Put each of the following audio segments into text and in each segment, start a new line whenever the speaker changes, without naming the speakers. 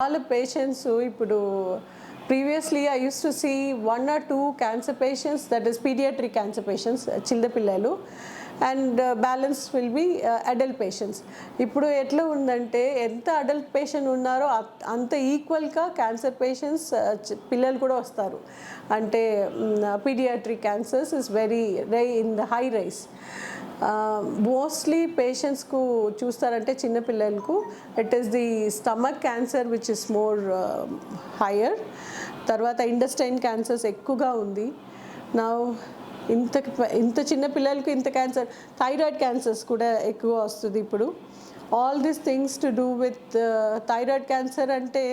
చాలా పేషెంట్స్ ఇప్పుడు previously I use to see 1 or 2 cancer patients, that is paediatric cancer patients, చిన్నపిల్లలు, and balance will be adult patients. ఇప్పుడు ఎట్లా ఉందంటే ఎంత అడల్ట్ పేషెంట్ ఉన్నారో అంత ఈక్వల్గా క్యాన్సర్ పేషెంట్స్ పిల్లలు కూడా వస్తారు. అంటే paediatric cancers is very in the high rise. Mostly పేషెంట్స్కు చూస్తారంటే చిన్నపిల్లలకు it is the stomach cancer which is more higher. తర్వాత ఇంటెస్టైన్ క్యాన్సర్స్ ఎక్కువగా ఉంది. నా ఇంత చిన్న పిల్లలకు ఇంత క్యాన్సర్, థైరాయిడ్ క్యాన్సర్స్ కూడా ఎక్కువ వస్తుంది ఇప్పుడు. All these things to do with thyroid cancer అంటే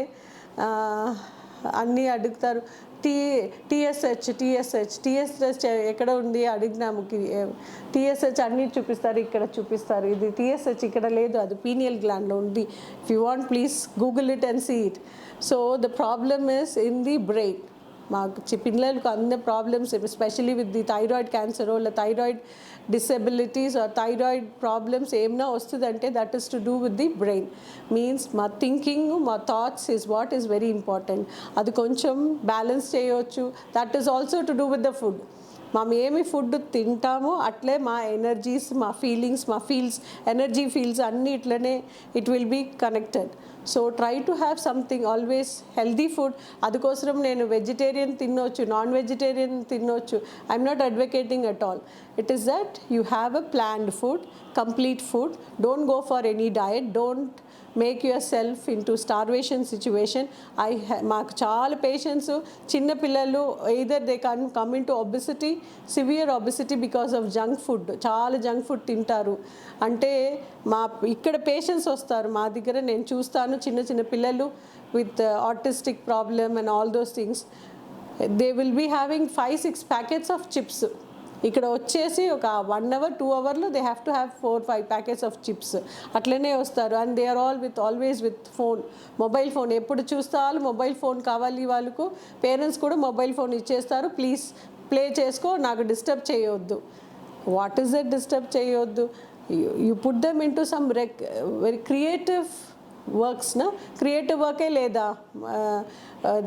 అన్నీ అడుగుతారు. టీఎస్హెచ్ ఎక్కడ ఉంది అడిగినాము. టీఎస్హెచ్ అన్నీ చూపిస్తారు, ఇక్కడ చూపిస్తారు. ఇది టీఎస్హెచ్ ఇక్కడ లేదు, అది పీనియల్ గ్లాండ్లో ఉంది. If you want please Google it and see it. So the problem is in the brain. మాకు పిల్లలకు అన్ని problems, especially with the thyroid cancer లేదా thyroid disabilities are thyroid problems ఏమైనా వస్తుందంటే that is to do with the brain. Means మా thinking, మా thoughts is what is very important. అది కొంచెం బ్యాలెన్స్ చేయవచ్చు. That is also to do with the food. మేము ఏమి ఫుడ్ తింటామో అట్లే మా ఎనర్జీస్, మా ఫీలింగ్స్, మా ఫీల్స్, ఎనర్జీ ఫీల్స్ అన్నీ ఇట్లనే it will be connected. So try to have something always healthy food. అందుకోసం నేను వెజిటేరియన్ తినొచ్చు, నాన్ వెజిటేరియన్ తినొచ్చు. I'm not advocating at all. It is that you have a planned food, complete food. Don't go for any diet. Don't make yourself into starvation situation. మాకు చాలా patients చిన్నపిల్లలు either they come into obesity, severe obesity because of junk food. చాలా junk food తింటారు. అంటే ఇక్కడ patients వస్తారు మా దగ్గర, నేను చూస్తాను చిన్న పిల్లలు with autistic problem and all those things. They will be having 5-6 packets of chips. ఇక్కడ వచ్చేసి ఒక 1 hour 2 hours they have to have 4-5 packets of chips. అట్లనే వస్తారు. And they are always with phone, mobile phone. ఎప్పుడు చూస్తారు mobile phone కావాలి వాళ్ళకు. Parents కూడా మొబైల్ ఫోన్ ఇచ్చేస్తారు. ప్లీజ్ ప్లే చేసుకో, నాకు డిస్టర్బ్ చేయొద్దు. వాట్ ఈస్ దట్ డిస్టర్బ్ చేయొద్దు? You put them in to some very creative works. Creative వర్కే లేదా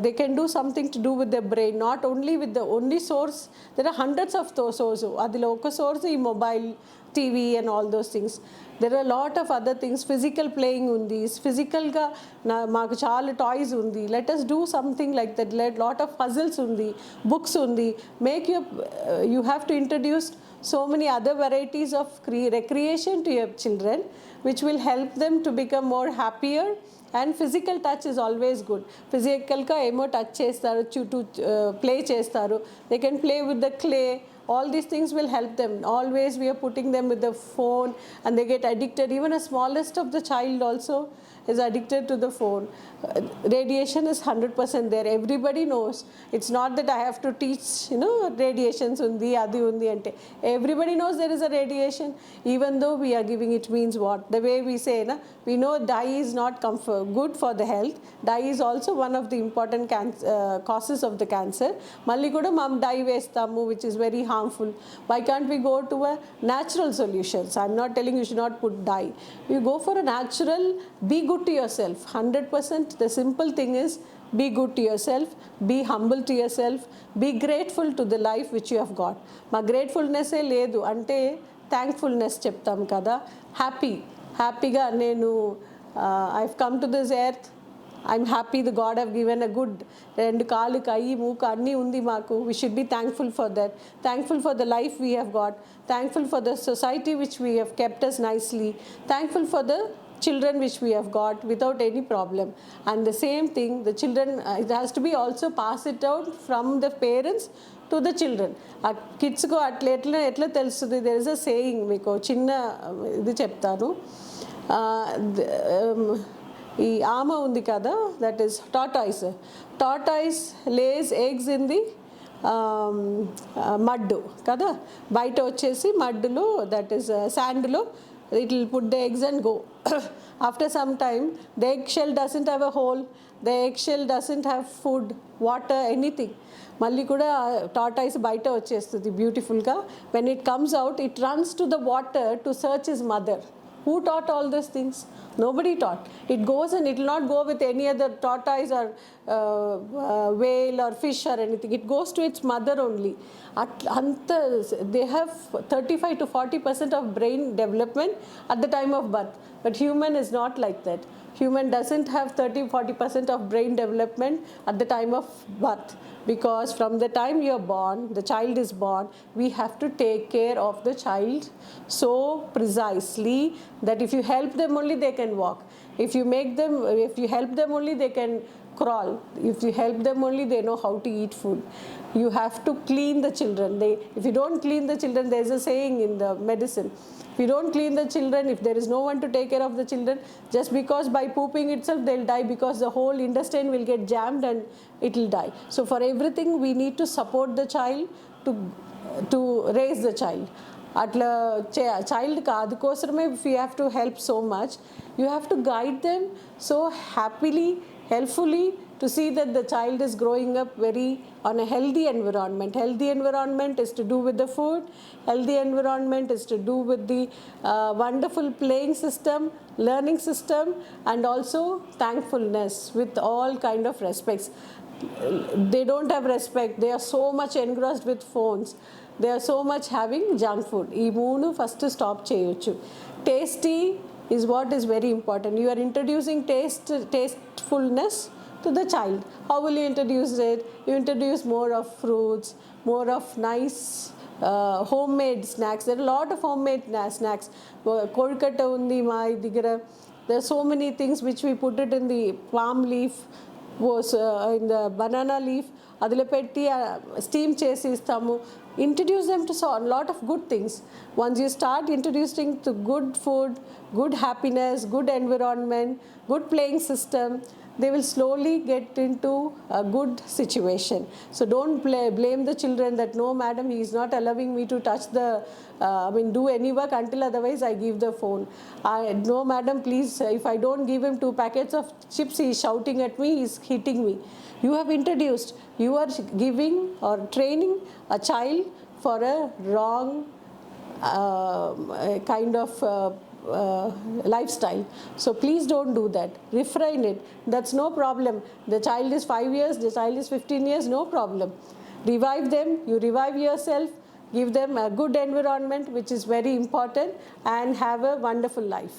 they can do something to do with their brain, not only with the only source. There are hundreds of those sources. adilo oka source ee mobile, TV and all those things. There are a lot of other things. Physical playing undi, physical ga maaku chaala toys undi. Let us do something like that. Lot of puzzles undi, books undi. Make your you have to introduce so many other varieties of recreation to your children which will help them to become more happier. And physical touch is always good. Physical ka emo touch chestaru, chutu play chestaru, they can play with the clay. All these things will help them. Always we are putting them with the phone and they get addicted. Even a smallest of the child also is addicted to the phone. Radiation is 100% there. Everybody knows. It's not that I have to teach, radiations undi adi undi ante. Everybody knows there is a radiation. Even though we are giving it means what? The way we say, we know dye is not good for the health. Dye is also one of the important causes of the cancer. Malli kuda mam dye vestamu which is very harmful. Why can't we go to a natural solutions? I'm not telling you should not put dye. You go for a natural. Be good to yourself. 100%. The simple thing is be good to yourself, be humble to yourself, be grateful to the life which you have got. Ma gratefulness ఏ లేదు అంటే thankfulness చెప్తాం కదా. హ్యాపీగా నేను I've come to this earth. I'm happy the God have given a good రెండు కాళ్ళు, కయ్యి, మూకు అన్నీ ఉంది మాకు. We should be thankful for that. Thankful for the life we have got. Thankful for the society which we have kept us nicely. Thankful for the children which we have got without any problem. And the same thing, the children, it has to be also pass it out from the parents to the children. Kids ko etla telustundi. There is a saying, meeko chinna idi cheptanu. ఈ ఆమ ఉంది కదా, that is tortoise lays eggs in the mud కదా. బయట వచ్చేసి మడ్డులో, that is శాండ్లో it will put the eggs and go. After some time the eggshell doesn't have a hole, the eggshell doesn't have food, water, anything. మళ్ళీ కూడా tortoise బయట వచ్చేస్తుంది బ్యూటిఫుల్గా. When it comes out it runs to the water to search his mother Who taught all these things? Nobody taught. It goes and it will not go with any other tortoise or whale or fish or anything. It goes to its mother only. They have 35 to 40% of brain development at the time of birth, but human is not like that. Human doesn't have 30-40% of brain development at the time of birth, because from the time you're born, the child is born, we have to take care of the child so precisely that if you help them only they can walk. If you help them only they can crawl. If you help them only they know how to eat food. You have to clean the children. If you don't clean the children, there's a saying in the medicine, if you don't clean the children, if there is no one to take care of the children, just because by pooping itself they'll die, because the whole intestine will get jammed and it will die. So for everything we need to support the child to raise the child. అట్లా చైల్డ్కి అందుకోసమే if you have to help so much, you have to guide them so happily, helpfully, to see that the child is growing up on a healthy environment. Healthy environment is to do with the food. Healthy environment is to do with the wonderful playing system, learning system, and also thankfulness with all kind of respects. They don't have respect. They are so much engrossed with phones. They are so much having junk food. ఈ మూడు first stop చేయొచ్చు. Tasty is what is very important. You are introducing tastefulness to the child. How will you introduce it? You introduce more of fruits, more of nice homemade snacks. There are a lot of homemade snacks. Kolkata undi ma digara. There are so many things which we put it in the palm leaf, was in the banana leaf. అదిలో పెట్టి steam చేసి ఇస్తాము. Introduce them to a lot of good things. Once you start introducing to good food, good happiness, good environment, good playing system, they will slowly get into a good situation. So don't blame the children that no madam, he is not allowing me to touch do any work until otherwise I give the phone. No madam, please, if I don't give him 2 packets of chips, he is shouting at me, he is hitting me. You have introduced, you are giving or training a child for a wrong kind of lifestyle. So please don't do that. Refrain it. That's no problem. The child is 5 years, the child is 15 years, no problem. Revive them, you revive yourself, give them a good environment, which is very important, and have a wonderful life.